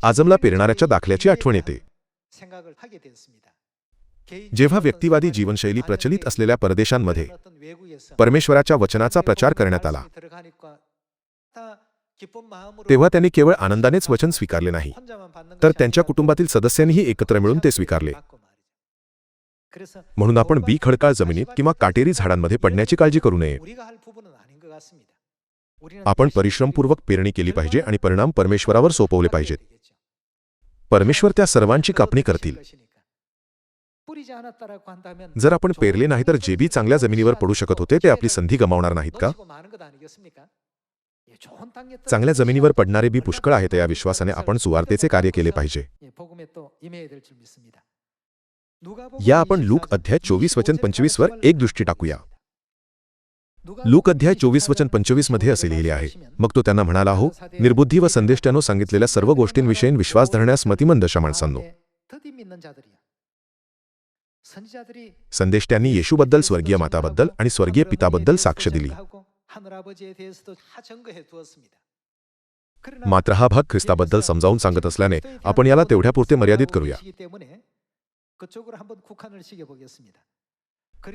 आजमला पेरणाऱ्याच्या दाखल्याची आठवण येते. जेव्हा व्यक्तिवादी जीवनशैली प्रचलित असलेल्या परदेशांमध्ये परमेश्वराच्या वचनाचा प्रचार करण्यात आला, तेव्हा त्यांनी केवळ आनंदानेच वचन स्वीकारले नाही, तर त्यांच्या कुटुंबातील सदस्यांनीही एकत्र मिळून ते स्वीकारले. म्हणून आपण बी खडकाळ जमिनीत किंवा काटेरी झाडांमध्ये पडण्याची काळजी करू नये. आपण परिश्रमपूर्वक पेरणी केली पाहिजे आणि परिणाम परमेश्वरावर सोपवले पाहिजेत. परमेश्वर त्या सर्वांची कापणी करतील. जर आपण पेरले नाही तर जे बी चांगल्या जमिनीवर पडू शकत होते ते आपली संधी गमावणार नाहीत का? चांगल्या जमिनीवर पडणारे बी पुष्कळ आहेत. या विश्वासाने आपण सुवार्तेचे कार्य केले पाहिजे. या आपण लूक अध्याय 24 वचन 25 वर एक दृष्टी टाकूया. लूक अध्याय 24 वचन 25 मध्ये असे लिहिले आहे, मग तो त्यांना म्हणाला, हो निर्बुद्धी व संदेष्ट्यानो सांगितलेल्या सर्व गोष्टींविषयी विश्वास धरण्यास मतिमंद अशा माणसांनो. संदेष्ट्यांनी येशूबद्दल, स्वर्गीय माताबद्दल आणि स्वर्गीय पिताबद्दल साक्ष दिली. मात्र हा भाग ख्रिस्ताबद्दल समजावून सांगत असल्याने आपण याला तेवढ्यापुरते मर्यादित करूया.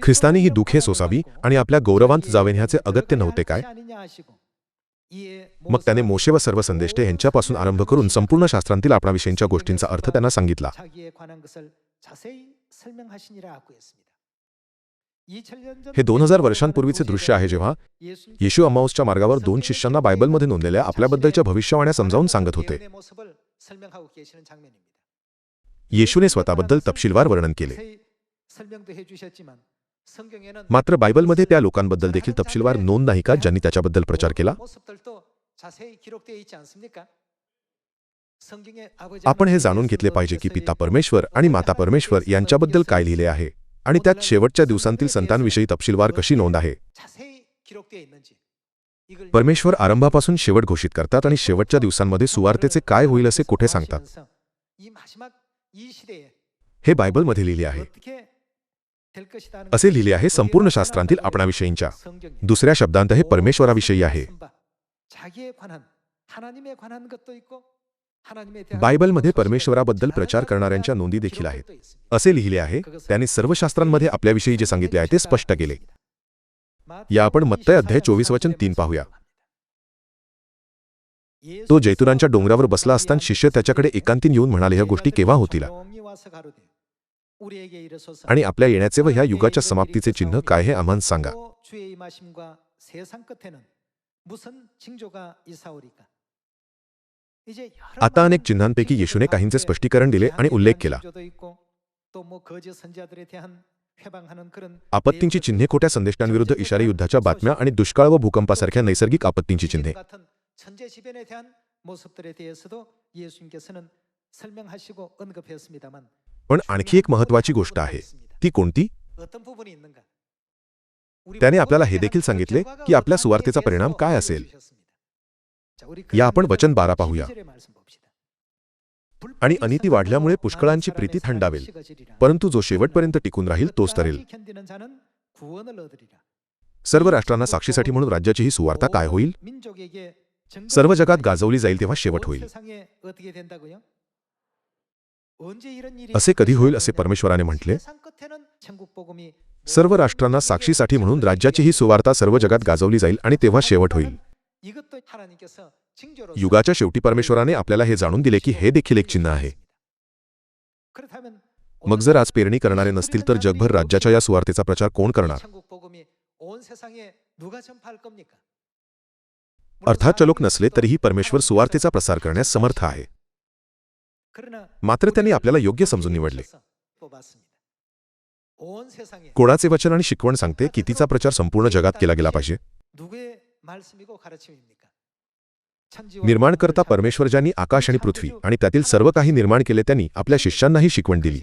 ख्रिस्तानी ही दुःखे सोसावी आणि आपल्या गौरवांत जावे ह्याचे अगत्य नव्हते काय? मग त्याने मोशे व सर्व संदेष्टे यांच्यापासून आरंभ करून संपूर्ण शास्त्रांतील आपणाविषयींच्या गोष्टींचा अर्थ त्यांना सांगितला. हे 2000 वर्षांपूर्वीचे दृश्य आहे, जेव्हा येशू अम्माऊसच्या मार्गावर 2 शिष्यांना बायबलमध्ये नोंदलेल्या आपल्याबद्दलच्या भविष्यवाण्या समजावून सांगत होते. येशूने स्वतःबद्दल तपशीलवार वर्णन केले, मात्र बायबलमध्ये त्या लोकांबद्दल देखील तपशीलवार नोंद नाही का ज्यांनी त्याच्याबद्दल प्रचार केला? आपण हे जाणून घेतले पाहिजे की पिता परमेश्वर आणि माता परमेश्वर यांच्याबद्दल काय लिहिले आहे आणि त्यात शेवटच्या दिवसांतील संतांविषयी तपशीलवार कशी नोंद आहे. परमेश्वर आरंभापासून शेवट घोषित करतात आणि शेवटच्या दिवसांमध्ये सुवार्तेचे काय होईल असे कुठे सांगतात? हे बायबलमध्ये लिहिले आहे. असे लिहिले आहे संपूर्ण शास्त्रांतील आपणाविषयींच्या. दुसऱ्या शब्दांत हे परमेश्वराविषयी आहे. बायबलमध्ये परमेश्वराबद्दल प्रचार करणाऱ्यांच्या नोंदी देखील आहेत. असे लिहिले आहे, त्याने सर्व शास्त्रांमध्ये आपल्याविषयी जे सांगितले आहे ते स्पष्ट केले. या आपण मत्तय अध्याय 24 वचन 3 पाहूया. तो जैतुनांच्या डोंगरावर बसला असताना शिष्य त्याच्याकडे एकांतीन येऊन म्हणाले, ह्या गोष्टी केव्हा होतील आणि आपल्या येण्याचे व ह्या युगाच्या समाप्तीचे चिन्ह काय हे आम्हाला सांगा. आता अनेक चिन्हांपैकी येशूने काहींचे स्पष्टीकरण दिले आणि उल्लेख केला. आपत्तींची चिन्हे, खोट्या संदेष्टांविरुद्ध इशारे, युद्धाच्या बातम्या आणि दुष्काळ व भूकंपासारख्या नैसर्गिक आपत्तींची चिन्हे. पण आणखी एक महत्त्वाची गोष्ट आहे. ती कोणती? त्याने आपल्याला हे देखील सांगितले की आपल्या सुवार्तेचा परिणाम काय असेल. या आपण वचन 12 पाहूया. आणि अनिती वाढल्यामुळे पुष्कळांची प्रीती थंडावेल, परंतु जो शेवटपर्यंत टिकून राहील तोच तरेल. सर्व राष्ट्रांना साक्षीसाठी म्हणून राज्याची ही सुवार्ता काय होईल? सर्व जगात गाजवली जाईल तेव्हा शेवट होईल. असे कधी होईल असे परमेश्वराने म्हटले? सर्व राष्ट्रांना साक्षीसाठी म्हणून राज्याची ही सुवार्ता सर्व जगात गाजवली जाईल आणि तेव्हा शेवट होईल. युगाच्या शेवटी परमेश्वराने आपल्याला हे जाणून दिले की हे देखील एक चिन्ह आहे. मग जर आज पेरणी करणारे नसतील तर जगभर राज्याच्या या सुवार्तेचा प्रचार कोण करणार? अर्थात चालक नसले तरीही परमेश्वर सुवार्तेचा प्रसार करण्यास समर्थ आहे. मात्र त्यांनी आपल्याला योग्य समजून निवडले. कोणाचे वचन आणि शिकवण सांगते की तिचा प्रचार संपूर्ण जगात केला गेला पाहिजे? निर्माणकर्ता परमेश्वर ज्यांनी आकाश आणि पृथ्वी आणि त्यातील सर्व काही निर्माण केले त्यांनी आपल्या शिष्यांनाही शिकवण दिली.